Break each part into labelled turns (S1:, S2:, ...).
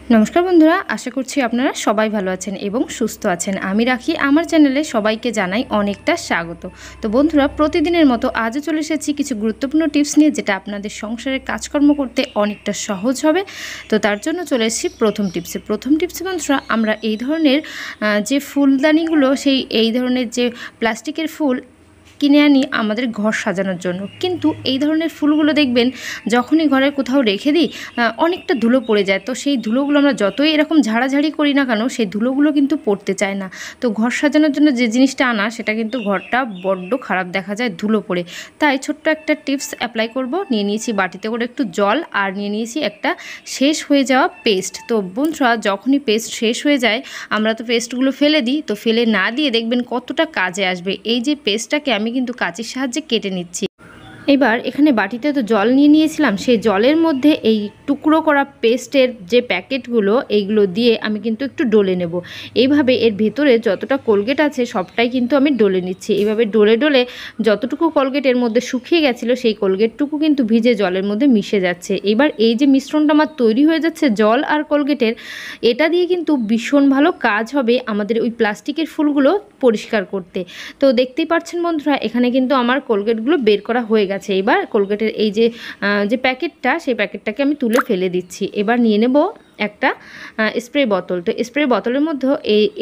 S1: नमस्कार बंधुरा आशा करছি আপনারা সবাই ভালো আছেন এবং সুস্থ আছেন। আমি রাখি আমার চ্যানেলে সবাইকে জানাই অনেকটা স্বাগত। তো বন্ধুরা প্রতিদিনের মতো আজও চলে এসেছি কিছু গুরুত্বপূর্ণ টিপস নিয়ে, যেটা আপনাদের সংসারের কাজকর্ম করতে অনেকটা সহজ হবে। তো তার জন্য চলে এসেছি প্রথম টিপসে বন্ধুরা, আমরা এই ধরনের যে ফুলদানিগুলো এই ধরনের যে প্লাস্টিকের ফুল কিনে আনি আমাদের ঘর সাজানোর জন্য, কিন্তু এই ধরনের ফুলগুলো দেখবেন যখনই ঘরের কোথাও রেখে দিই অনেকটা ধুলো পড়ে যায়। তো সেই ধুলোগুলো আমরা যতই এরকম ঝাড়াঝাড়ি করি না কেন, সেই ধুলোগুলো কিন্তু পড়তে চায় না। তো ঘর সাজানোর জন্য যে জিনিসটা আনা, সেটা কিন্তু ঘরটা বড্ড খারাপ দেখা যায় ধুলো পড়ে। তাই ছোট্ট একটা টিপস অ্যাপ্লাই করব। নিয়ে নিয়েছি বাটিতে করে একটু জল, আর নিয়ে নিয়েছি একটা শেষ হয়ে যাওয়া পেস্ট। তো বন্ধুরা যখনই পেস্ট শেষ হয়ে যায়, আমরা তো পেস্টগুলো ফেলে দিই, তো ফেলে না দিয়ে দেখবেন কতটা কাজে আসবে। এই যে পেস্টটাকে আমি কিন্তু কাঁচির সাহায্যে কেটে নিচ্ছি। এবার এখানে বাটিতে তো জল নিয়ে নিয়েছিলাম, সেই জলের মধ্যে এই টুকরো করা পেস্টের যে প্যাকেটগুলো, এইগুলো দিয়ে আমি কিন্তু একটু ডলে নেব। এইভাবে এর ভেতরে যতটা কোলগেট আছে সবটাই কিন্তু আমি ডলে নিচ্ছি। এইভাবে ডলে ডলে যতটুকু কোলগেট এর মধ্যে শুকিয়ে গেছিলো, সেই কোলগেটটুকু কিন্তু ভিজে জলের মধ্যে মিশে যাচ্ছে। এবার এই যে মিশ্রণটা আমার তৈরি হয়ে যাচ্ছে জল আর কোলগেটের, এটা দিয়ে কিন্তু ভীষণ ভালো কাজ হবে আমাদের ওই প্লাস্টিকের ফুলগুলো পরিষ্কার করতে। তো দেখতেই পাচ্ছেন বন্ধুরা, এখানে কিন্তু আমার কোলগেটগুলো বের করা হয়ে গেছে। এবার কোলগেটের এই যে প্যাকেটটা, সেই প্যাকেটটাকে আমি তুলে ফেলে দিচ্ছি। এবার নিয়ে নেব একটা স্প্রে বোতল। তো স্প্রে বোতলের মধ্যে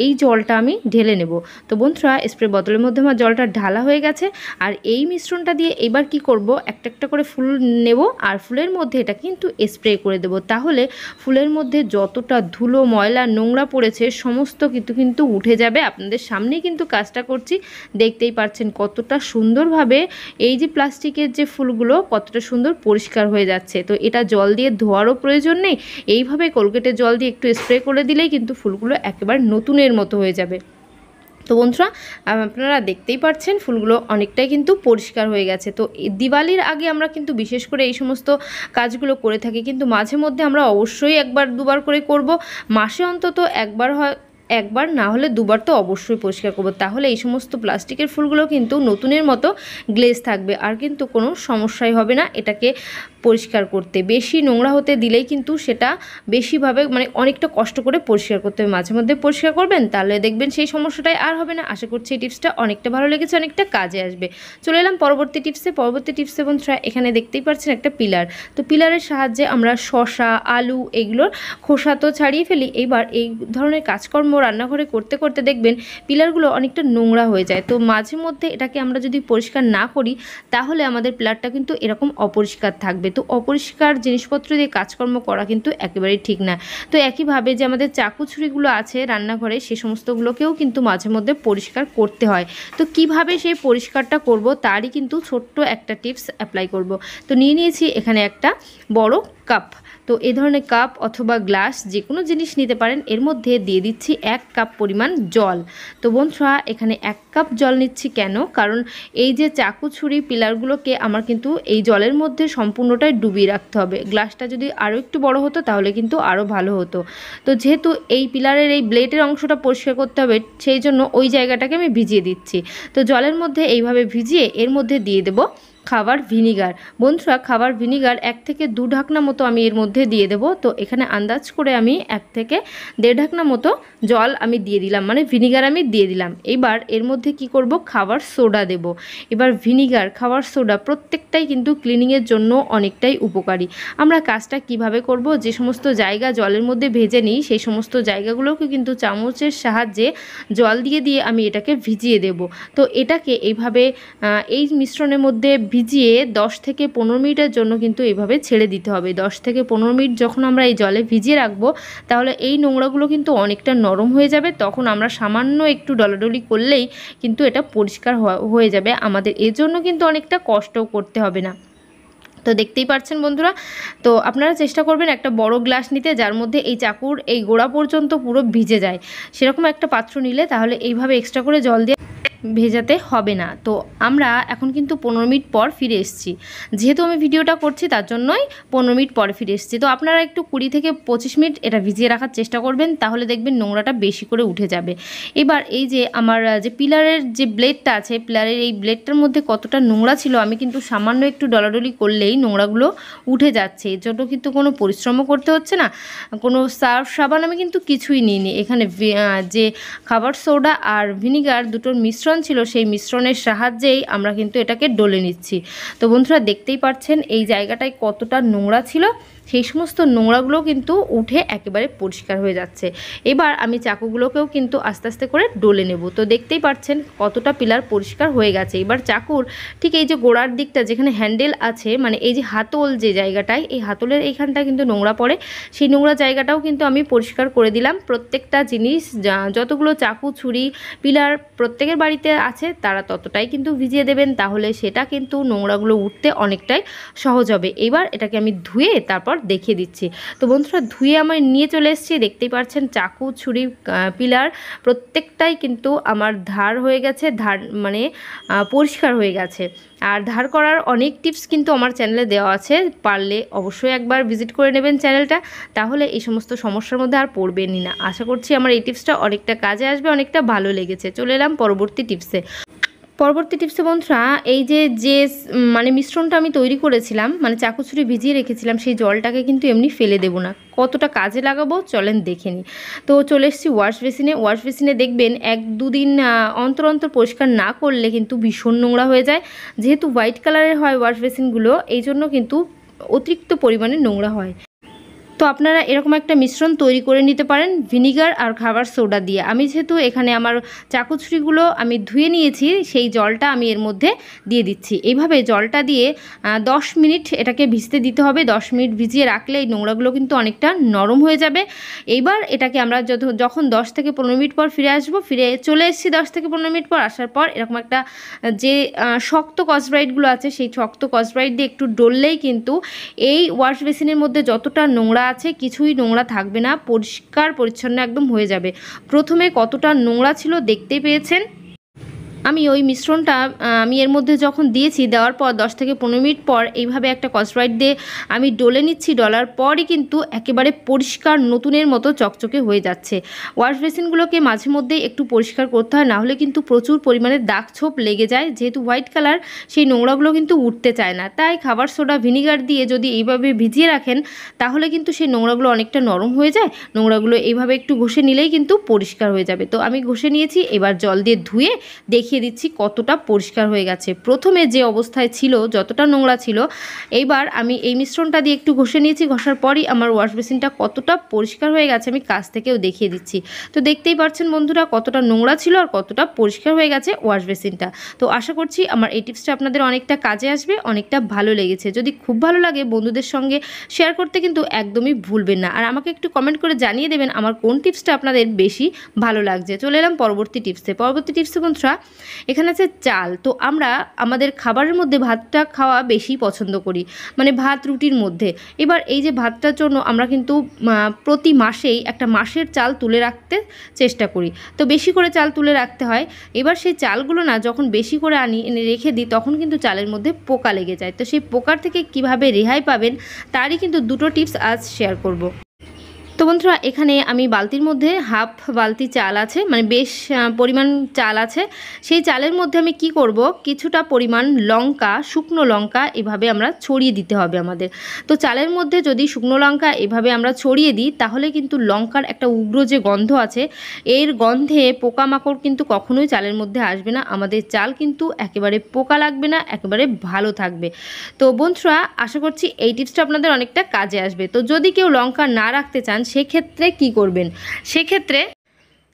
S1: এই জলটা আমি ঢেলে নেব। তো বন্ধুরা স্প্রে বোতলের মধ্যে আমার জলটা ঢালা হয়ে গেছে। আর এই মিশ্রণটা দিয়ে এবার কি করব, একটা একটা করে ফুল নেব, আর ফুলের মধ্যে এটা কিন্তু স্প্রে করে দেব। তাহলে ফুলের মধ্যে যতটা ধুলো ময়লা নোংরা পড়েছে সমস্ত কিন্তু উঠে যাবে। আপনাদের সামনেই কিন্তু কাজটা করছি, দেখতেই পাচ্ছেন কতটা সুন্দরভাবে এই যে প্লাস্টিকের যে ফুলগুলো কতটা সুন্দর পরিষ্কার হয়ে যাচ্ছে। তো এটা জল দিয়ে ধোয়ারও প্রয়োজন নেই, এইভাবে কোলগেটের জল দিয়ে একটু স্প্রে করে দিলেই কিন্তু ফুলগুলো একেবারে নতুনের মতো হয়ে যাবে। তো বন্ধুরা আপনারা দেখতেই পাচ্ছেন ফুলগুলো অনেকটাই কিন্তু পরিষ্কার হয়ে গেছে। তো দিওয়ালির আগে আমরা কিন্তু বিশেষ করে এই সমস্ত কাজগুলো করে থাকি, কিন্তু মাঝে মধ্যে আমরা অবশ্যই একবার দুবার করে করব। মাসে অন্তত একবার না হলে দুবার তো অবশ্যই পরিষ্কার করব। তাহলে এই সমস্ত প্লাস্টিকের ফুলগুলো কিন্তু নতুনের মতো গ্লেজ থাকবে, আর কিন্তু কোনো সমস্যাই হবে না এটাকে পরিষ্কার করতে। বেশি নোংরা হতে দিলেই কিন্তু সেটা বেশিভাবে অনেকটা কষ্ট করে পরিষ্কার করতে হবে। মাঝে মধ্যে পরিষ্কার করবেন, তাহলে দেখবেন সেই সমস্যাটাই আর হবে না। আশা করছি এই টিপসটা অনেকটা ভালো লেগেছে, অনেকটা কাজে আসবে। চলে এলাম পরবর্তী টিপসে বন্ধুরা, এখানে দেখতেই পাচ্ছেন একটা পিলার। তো পিলারের সাহায্যে আমরা শসা আলু এগুলোর খোসা তো ছাড়িয়ে ফেলি। এইবার এই ধরনের কাজকর্ম রান্নাঘরে করতে করতে দেখবেন পিলারগুলো অনেকটা নোংরা হয়ে যায়। তো মাঝে মধ্যে এটাকে আমরা যদি পরিষ্কার না করি, তাহলে আমাদের পিলারটা কিন্তু এরকম অপরিষ্কার থাকবে। তো অপরিষ্কার জিনিসপত্র দিয়ে কাজকর্ম করা কিন্তু একেবারেই ঠিক না। তো একইভাবে যে আমাদের চাকু ছুরিগুলো আছে রান্নাঘরে, সে সমস্তগুলোকেও কিন্তু মাঝে মধ্যে পরিষ্কার করতে হয়। তো কিভাবে সেই পরিষ্কারটা করব তারই কিন্তু ছোট্ট একটা টিপস অ্যাপ্লাই করব। তো নিয়ে নিয়েছি এখানে একটা বড় কাপ। তো এই ধরনের কাপ অথবা গ্লাস যে কোনো জিনিস নিতে পারেন। এর মধ্যে দিয়ে দিচ্ছি 1 কাপ পরিমাণ জল। তো বন্ধুরা এখানে 1 কাপ জল নিচ্ছি কেন, কারণ এই যে চাকু ছুরি পিলারগুলোকে আমার কিন্তু এই জলের মধ্যে সম্পূর্ণটাই ডুবিয়ে রাখতে হবে। গ্লাসটা যদি আরও একটু বড় হতো তাহলে কিন্তু আরও ভালো হতো। তো যেহেতু এই পিলারের এই ব্লেডের অংশটা পরিষ্কার করতে হবে, সেই জন্য ওই জায়গাটাকে আমি ভিজিয়ে দিচ্ছি। তো জলের মধ্যে এইভাবে ভিজিয়ে এর মধ্যে দিয়ে দেবো খাবার ভিনিগার। বন্ধুরা খাবার ভিনিগার 1 থেকে 2 ঢাকনা মতো আমি এর মধ্যে দিয়ে দেব। তো এখানে আন্দাজ করে আমি 1 থেকে 1.5 ঢাকনা মতো জল আমি দিয়ে দিলাম, ভিনিগার আমি দিয়ে দিলাম। এবার এর মধ্যে কি করব, খাবার সোডা দেব। এবার ভিনিগার খাবার সোডা প্রত্যেকটাই কিন্তু ক্লিনিংয়ের জন্য অনেকটাই উপকারী। আমরা কাজটা কিভাবে করব, যে সমস্ত জায়গা জলের মধ্যে ভেজে নিই সেই সমস্ত জায়গাগুলোকে কিন্তু চামচের সাহায্যে জল দিয়ে দিয়ে আমি এটাকে ভিজিয়ে দেব। তো এটাকে এইভাবে এই মিশ্রণের মধ্যে ভিজিয়ে 10 থেকে 15 মিনিটের জন্য কিন্তু এইভাবে ছেড়ে দিতে হবে। 10 থেকে 15 মিনিট যখন আমরা এই জলে ভিজিয়ে রাখবো, তাহলে এই নোংরাগুলো কিন্তু অনেকটা নরম হয়ে যাবে। তখন আমরা সামান্য একটু ডলাডলি করলেই কিন্তু এটা পরিষ্কার হয়ে যাবে। আমাদের এর জন্য কিন্তু অনেকটা কষ্টও করতে হবে না। তো দেখতেই পাচ্ছেন বন্ধুরা, তো আপনারা চেষ্টা করবেন একটা বড় গ্লাস নিতে, যার মধ্যে এই চাকুর এই গোড়া পর্যন্ত পুরো ভিজে যায়। সেরকম একটা পাত্র নিলে তাহলে এইভাবে এক্সট্রা করে জল দিয়ে ভেজাতে হবে না। তো আমরা এখন কিন্তু 15 মিনিট পর ফিরে এসেছি। যেহেতু আমি ভিডিওটা করছি তার জন্যই 15 মিনিট পরে ফিরে এসেছি। তো আপনারা একটু 20 থেকে 25 মিনিট এটা ভিজিয়ে রাখার চেষ্টা করবেন, তাহলে দেখবেন নোংরাটা বেশি করে উঠে যাবে। এবার এই যে আমার যে পিলারের যে ব্লেডটা আছে, পিলারের এই ব্লেডটার মধ্যে কতটা নোংরা ছিল, আমি কিন্তু সামান্য একটু ডলাডলি করলেই নোংরাগুলো উঠে যাচ্ছে। এর জন্য কিন্তু কোনো পরিশ্রমও করতে হচ্ছে না, কোনো সার্ফ সাবান আমি কিন্তু কিছুই নিইনি। এখানে যে খাবার সোডা আর ভিনিগার দুটোর মিশ্রণ ছিল, সেই মিশ্রণের সাহায্যেই আমরা কিন্তু এটাকে ডলে নিচ্ছি। তো বন্ধুরা দেখতেই পাচ্ছেন এই জায়গাটায় কতটা নোংরা ছিল, সেই সমস্ত নোংরাগুলো কিন্তু উঠে একেবারে পরিষ্কার হয়ে যাচ্ছে। এবার আমি চাকুগুলোকেও কিন্তু আস্তে আস্তে করে ডলে নেব। তো দেখতেই পাচ্ছেন কতটা পিলার পরিষ্কার হয়ে গেছে। এবার চাকুর ঠিক এই যে গোড়ার দিকটা যেখানে হ্যান্ডেল আছে, মানে এই যে হাতল যে জায়গাটায়, এই হাতলের এইখানটা কিন্তু নোংরা পড়ে, সেই নোংরা জায়গাটাও কিন্তু আমি পরিষ্কার করে দিলাম। প্রত্যেকটা জিনিস যতগুলো চাকু ছুরি পিলার প্রত্যেকের বাড়িতে আছে তারা ততটাই কিন্তু ভিজিয়ে দেবেন, তাহলে সেটা কিন্তু নোংরাগুলো উঠতে অনেকটাই সহজ হবে। এবার এটাকে আমি ধুয়ে তারপর দেখিয়ে দিচ্ছি। তো বন্ধুরা ধুয়ে আমার নিয়ে চলে এসেছি, দেখতেই পাচ্ছেন চাকু ছুরি পিলার প্রত্যেকটাই কিন্তু আমার ধার হয়ে গেছে, ধার মানে পরিষ্কার হয়ে গেছে। আর ধার করার অনেক টিপস কিন্তু আমার চ্যানেলে দেওয়া আছে, পারলে অবশ্যই একবার ভিজিট করে নেবেন চ্যানেলটা, তাহলে এই সমস্ত সমস্যার মধ্যে আর পড়বেনই না। আশা করছি আমার এই টিপসটা অনেকটা কাজে আসবে, অনেকটা ভালো লেগেছে। চলে এলাম পরবর্তী টিপসে। বন্ধুরা এই যে মানে মিশ্রণটা আমি তৈরি করেছিলাম, মানে চাকু ছুরি ভিজিয়ে রেখেছিলাম, সেই জলটাকে কিন্তু এমনি ফেলে দেবো না, কতটা কাজে লাগাবো চলেন দেখে নিই। তো চলে এসেছি ওয়াশ বেসিনে। দেখবেন 1-2 দিন অন্তর অন্তর পরিষ্কার না করলে কিন্তু ভীষণ নোংরা হয়ে যায়। যেহেতু হোয়াইট কালারের হয় ওয়াশ বেসিনগুলো, এই জন্য কিন্তু অতিরিক্ত পরিমাণে নোংরা হয়। তো আপনারা এরকম একটা মিশ্রণ তৈরি করে নিতে পারেন ভিনিগার আর খাবার সোডা দিয়ে। আমি যেহেতু এখানে আমার চাকুছুরিগুলো আমি ধুয়ে নিয়েছি, সেই জলটা আমি এর মধ্যে দিয়ে দিচ্ছি। এইভাবে জলটা দিয়ে 10 মিনিট এটাকে ভিজতে দিতে হবে। 10 মিনিট ভিজিয়ে রাখলে এই নোংরাগুলো কিন্তু অনেকটা নরম হয়ে যাবে। এইবার এটাকে আমরা যখন 10 থেকে 15 মিনিট পর ফিরে আসবো, ফিরে চলে এসেছি 10 থেকে 15 মিনিট পর আসার পর এরকম একটা যে শক্ত কসব্রাইটগুলো আছে, সেই শক্ত কসব্রাইট দিয়ে একটু ডললেই কিন্তু এই ওয়াশ বেসিনের মধ্যে যতটা নোংরা আছে কিছুই নোংরা থাকবে না, পরিষ্কার পরিচ্ছন্ন একদম হয়ে যাবে। প্রথমে কতটা নোংরা ছিল দেখতেই পেয়েছেন। আমি ওই মিশ্রণটা আমি এর মধ্যে যখন দিয়েছি, দেওয়ার পর 10 থেকে 15 মিনিট পর এইভাবে একটা কসব্রাইট দিয়ে আমি ডলে নিচ্ছি। ডলার পরই কিন্তু একেবারে পরিষ্কার নতুনের মতো চকচকে হয়ে যাচ্ছে। ওয়াশ বেসিনগুলোকে মাঝে মধ্যেই একটু পরিষ্কার করতে হয়, নাহলে কিন্তু প্রচুর পরিমাণে দাগ ছোপ লেগে যায়। যেহেতু হোয়াইট কালার, সেই নোংরাগুলো কিন্তু উঠতে চায় না। তাই খাবার সোডা ভিনিগার দিয়ে যদি এইভাবে ভিজিয়ে রাখেন, তাহলে কিন্তু সেই নোংরাগুলো অনেকটা নরম হয়ে যায়। নোংরাগুলো এইভাবে একটু ঘষে নিলেই কিন্তু পরিষ্কার হয়ে যাবে। তো আমি ঘষে নিয়েছি, এবার জল দিয়ে ধুয়ে দেখিয়ে দিচ্ছি কতটা পরিষ্কার হয়ে গেছে। প্রথমে যে অবস্থায় ছিল, যতটা নোংরা ছিল, এইবার আমি এই মিশ্রণটা দিয়ে একটু ঘষে নিয়েছি। ঘষার পরই আমার ওয়াশ বেসিনটা কতটা পরিষ্কার হয়ে গেছে, আমি কাছ থেকেও দেখিয়ে দিচ্ছি। তো দেখতেই পাচ্ছেন বন্ধুরা কতটা নোংরা ছিল আর কতটা পরিষ্কার হয়ে গেছে ওয়াশ বেসিনটা। তো আশা করছি আমার এই টিপসটা আপনাদের অনেকটা কাজে আসবে, অনেকটা ভালো লেগেছে। যদি খুব ভালো লাগে বন্ধুদের সঙ্গে শেয়ার করতে কিন্তু একদমই ভুলবেন না। আর আমাকে একটু কমেন্ট করে জানিয়ে দেবেন আমার কোন টিপসটা আপনাদের বেশি ভালো লাগছে। চলে এলাম পরবর্তী টিপসে। বন্ধুরা এখানে আছে চাল। তো আমরা আমাদের খাবারের মধ্যে ভাতটা খাওয়া বেশি পছন্দ করি, মানে ভাত রুটির মধ্যে। এবার এই যে ভাতটার জন্য আমরা কিন্তু প্রতি মাসেই একটা মাসের চাল তুলে রাখতে চেষ্টা করি। তো বেশি করে চাল তুলে রাখতে হয়। এবার সেই চালগুলো না যখন বেশি করে এনে রেখে দিই, তখন কিন্তু চালের মধ্যে পোকা লেগে যায়। তো সেই পোকার থেকে কিভাবে রেহাই পাবেন তারই কিন্তু দুটো টিপস আজ শেয়ার করব। তো বন্ধুরা এখানে আমি বালতির মধ্যে হাফ বালতি চাল আছে, মানে বেশ পরিমাণ চাল আছে। সেই চালের মধ্যে আমি কি করব, কিছুটা পরিমাণ লঙ্কা, শুকনো লঙ্কা এভাবে আমরা ছড়িয়ে দিতে হবে আমাদের। তো চালের মধ্যে যদি শুকনো লঙ্কা এভাবে আমরা ছড়িয়ে দিই, তাহলে কিন্তু লঙ্কার একটা উগ্র যে গন্ধ আছে, এর গন্ধে পোকামাকড় কিন্তু কখনোই চালের মধ্যে আসবে না। আমাদের চাল কিন্তু একেবারে পোকা লাগবে না, একেবারে ভালো থাকবে। তো বন্ধুরা আশা করছি এই টিপসটা আপনাদের অনেকটা কাজে আসবে। তো যদি কেউ লঙ্কা না রাখতে চান, সেক্ষেত্রে কি করবেন, সেক্ষেত্রে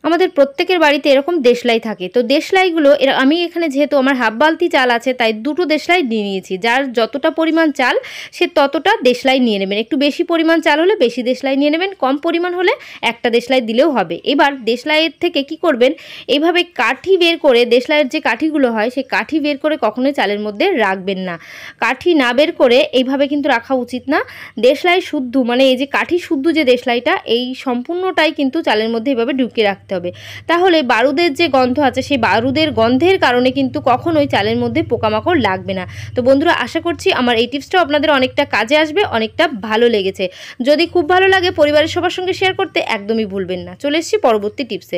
S1: আমাদের প্রত্যেকের বাড়িতে এরকম দেশলাই থাকে। তো দেশলাইগুলো আমি এখানে যেহেতু আমার হাফ বালতি চাল আছে, তাই দুটো দেশলাই নিয়ে নিয়েছি। যার যতটা পরিমাণ চাল সে ততটা দেশলাই নিয়ে নেবেন। একটু বেশি পরিমাণ চাল হলে বেশি দেশলাই নিয়ে নেবেন, কম পরিমাণ হলে একটা দেশলাই দিলেও হবে। এবার দেশলাইয়ের থেকে কি করবেন, এইভাবে কাঠি বের করে, দেশলাইয়ের যে কাঠিগুলো হয় সেই কাঠি বের করে কখনোই চালের মধ্যে রাখবেন না। কাঠি না বের করে এইভাবে কিন্তু রাখা উচিত না। দেশলাই শুদ্ধ, মানে এই যে কাঠি শুদ্ধ যে দেশলাইটা, এই সম্পূর্ণটাই কিন্তু চালের মধ্যে এইভাবে ঢুকিয়ে রাখতে রাখতে হবে, তাহলে বারুদের যে গন্ধ আছে সেই বারুদের গন্ধের কারণে কিন্তু কখনোই চালের মধ্যে পোকামাকড় লাগবে না। তো বন্ধুরা আশা করছি আমার এই টিপসটাও আপনাদের অনেকটা কাজে আসবে, অনেকটা ভালো লেগেছে। যদি খুব ভালো লাগে পরিবারের সবার সঙ্গে শেয়ার করতে একদমই ভুলবেন না। চলে এসেছি পরবর্তী টিপসে।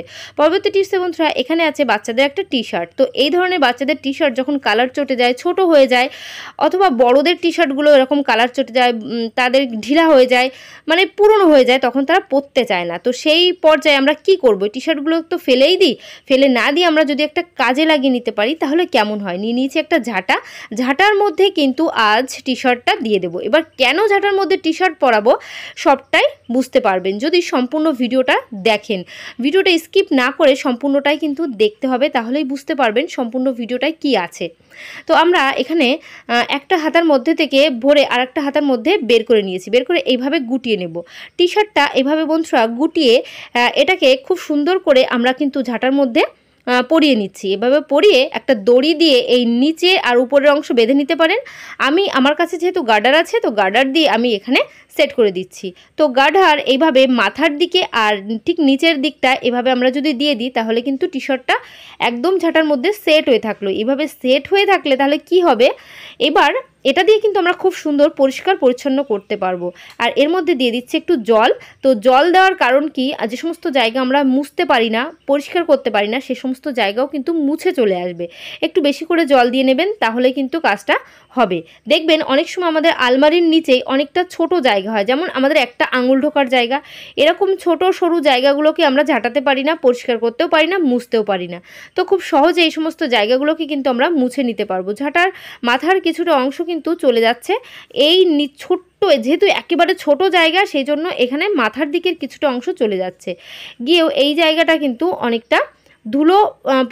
S1: বন্ধুরা এখানে আছে বাচ্চাদের একটা টি শার্ট। তো এই ধরনের বাচ্চাদের টি শার্ট যখন কালার চটে যায়, ছোট হয়ে যায়, অথবা বড়দের টি শার্টগুলো এরকম কালার চটে যায়, তাদের ঢিলা হয়ে যায়, মানে পুরনো হয়ে যায়, তখন তারা পরতে চায় না। তো সেই পর্যায়ে আমরা কি করব? টি শার্টগুলো তো ফেলেই দিই, ফেলে না দিয়ে আমরা যদি একটা কাজে লাগিয়ে নিতে পারি তাহলে কেমন হয়। নিয়ে নিয়েছি একটা ঝাঁটা, ঝাঁটার মধ্যে কিন্তু আজ টি শার্টটা দিয়ে দেবো। এবার কেন ঝাঁটার মধ্যে টি শার্ট পরাবো সবটাই বুঝতে পারবেন যদি সম্পূর্ণ ভিডিওটা দেখেন। ভিডিওটা স্কিপ না করে সম্পূর্ণটাই কিন্তু দেখতে হবে, তাহলেই বুঝতে পারবেন সম্পূর্ণ ভিডিওটায় কি আছে। তো আমরা এখানে একটা হাতার মধ্যে থেকে ভরে আর একটা হাতার মধ্যে বের করে নিয়েছি। বের করে এইভাবে গুটিয়ে নেব টি শার্টটা। এইভাবে বন্ধুরা গুটিয়ে এটাকে খুব সুন্দর করে আমরা কিন্তু ঝাঁটার মধ্যে পরিয়ে নিচ্ছি। এভাবে পরিয়ে একটা দড়ি দিয়ে এই নিচে আর উপরের অংশ বেঁধে নিতে পারেন। আমার কাছে যেহেতু গার্ডার আছে, তো গার্ডার দিয়ে আমি এখানে সেট করে দিচ্ছি। তো গার্ডার এইভাবে মাথার দিকে আর ঠিক নিচের দিকটা এভাবে আমরা যদি দিয়ে দিই তাহলে কিন্তু টি শার্টটা একদম ঝাঁটার মধ্যে সেট হয়ে থাকলো। এভাবে সেট হয়ে থাকলে তাহলে কি হবে, এবার এটা দিয়ে কিন্তু আমরা খুব সুন্দর পরিষ্কার পরিচ্ছন্ন করতে পারবো। আর এর মধ্যে দিয়ে দিচ্ছি একটু জল। তো জল দেওয়ার কারণ কি, যে সমস্ত জায়গা আমরা মুছতে পারি না, পরিষ্কার করতে পারি না, সে সমস্ত জায়গাও কিন্তু মুছে চলে আসবে। একটু বেশি করে জল দিয়ে নেবেন, তাহলে কিন্তু কাজটা হবে। দেখবেন অনেক সময় আমাদের আলমারির নিচেই অনেকটা ছোট জায়গা হয়, যেমন আমাদের একটা আঙুল ঢোকার জায়গা, এরকম ছোট সরু জায়গাগুলোকে আমরা ঝাঁটাতে পারি না, পরিষ্কার করতেও পারি না, মুছতেও পারি না। তো খুব সহজে এই সমস্ত জায়গাগুলোকে কিন্তু আমরা মুছে নিতে পারবো। ঝাঁটার মাথার কিছুটা অংশ কিন্তু চলে যাচ্ছে এই ছোট্ট, যেহেতু একেবারে ছোট জায়গা সেই জন্য এখানে মাথার দিকের কিছুটা অংশ চলে যাচ্ছে, গিয়েও এই জায়গাটা কিন্তু অনেকটা ধুলো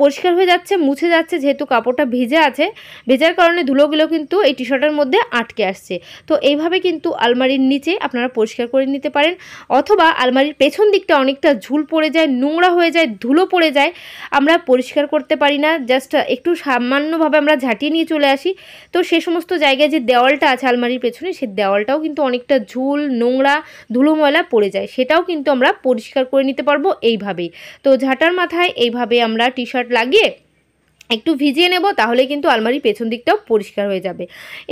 S1: পরিষ্কার হয়ে যাচ্ছে, মুছে যাচ্ছে। যেহেতু কাপড়টা ভিজে আছে, ভেজার কারণে ধুলোগুলো কিন্তু এই টি শার্টের মধ্যে আটকে আসছে। তো এইভাবে কিন্তু আলমারির নিচে আপনারা পরিষ্কার করে নিতে পারেন, অথবা আলমারির পেছন দিকটা অনেকটা ঝুল পড়ে যায়, নোংরা হয়ে যায়, ধুলো পড়ে যায়, আমরা পরিষ্কার করতে পারি না, জাস্ট একটু সামান্যভাবে আমরা ঝাঁটিয়ে নিয়ে চলে আসি। তো সে সমস্ত জায়গায় যে দেওয়ালটা আছে আলমারির পেছনে, সেই দেওয়ালটাও কিন্তু অনেকটা ঝুল, নোংরা, ধুলো ময়লা পড়ে যায়, সেটাও কিন্তু আমরা পরিষ্কার করে নিতে পারবো এইভাবেই। তো ঝাঁটার মাথায় এইভাবে আমরা টি শার্ট লাগিয়ে একটু ভিজিয়ে নেব, তাহলে কিন্তু আলমারির পেছন দিকটাও পরিষ্কার হয়ে যাবে।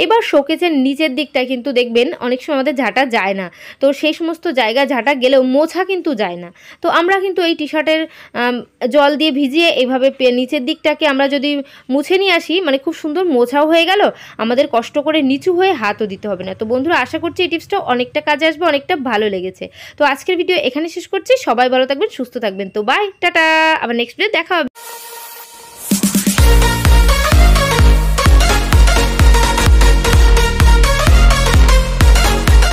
S1: এবার শোকেসের নিচের দিকটা কিন্তু দেখবেন অনেক সময় আমাদের ঝাঁটা যায় না, তো সেই সমস্ত জায়গা ঝাঁটা গেলেও মোছা কিন্তু যায় না। তো আমরা কিন্তু এই টি শার্টের জল দিয়ে ভিজিয়ে এইভাবে নিচের দিকটাকে আমরা যদি মুছে নিয়ে আসি, মানে খুব সুন্দর মোছাও হয়ে গেল, আমাদের কষ্ট করে নিচু হয়ে হাতও দিতে হবে না। তো বন্ধুরা আশা করছি এই টিপসটা অনেকটা কাজে আসবে, অনেকটা ভালো লেগেছে। তো আজকের ভিডিও এখানে শেষ করছি। সবাই ভালো থাকবেন, সুস্থ থাকবেন। তো বাই, টাটা, আবার নেক্সট ভিডিও দেখা হবে।